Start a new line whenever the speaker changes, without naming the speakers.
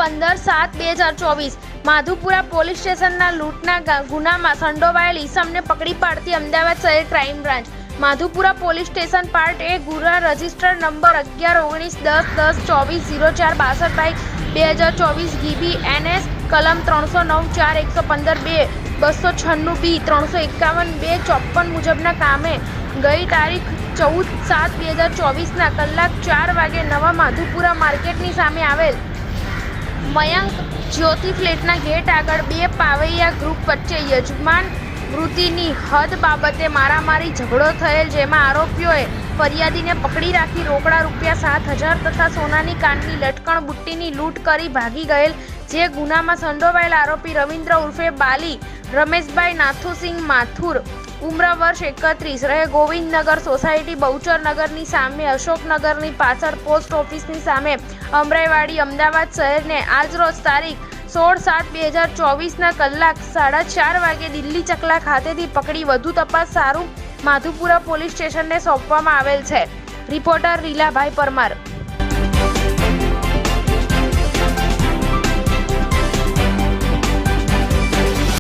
15/7/2024 Madhupura police સ્ટેશનના લૂંટના ગુનામાં સંડોવાયેલ ઈસમને પકડી પાડતી અમદાવાદ શહેર crime branch. Madhupura police station part A ગુના રજિસ્ટર નંબર 11-19-10-10-24-04/2024 ગીબી NS કલમ 309-4-115-2 296B 351-254 મુજબના કામે ગઈ તારીખ 14/7/2024 કલાક 4 વાગે નવા માધુપુરા માર્કેટની સામે આવેલ મયંક જ્યોતિ ફ્લેટના ગેટ આગળ બે પાવૈયા ગ્રુપ વચ્ચે યજમાન વૃત્તિની હદ બાબતે મારામારી ઝઘડો થયેલ, જેમાં આરોપીઓએ ફરિયાદીને પકડી રાખી રોકડા ₹7,000 તથા સોનાની કાનની લટકણ બુટ્ટીની લૂંટ કરી ભાગી ગયેલ. જે ગુનામાં સંડોવાયેલ આરોપી રવિન્દ્ર ઉર્ફે બાલી રમેશભાઈ નાથુસિંહ માથુર ઉમ્ર વર્ષ 31 રહે ગોવિંદનગર સોસાયટી બહુચરનગરની સામે અશોકનગરની પાછળ પોસ્ટ ઓફિસની સામે અમરાઈવાડી અમદાવાદ શહેરને આજરોજ તારીખ 16/7/2024 કલાક 4:30 વાગે દિલ્હી ચકલા ખાતેથી પકડી વધુ તપાસ સારું માધુપુરા પોલીસ સ્ટેશનને સોંપવામાં આવેલ છે. રિપોર્ટર રીલાભાઈ પરમાર.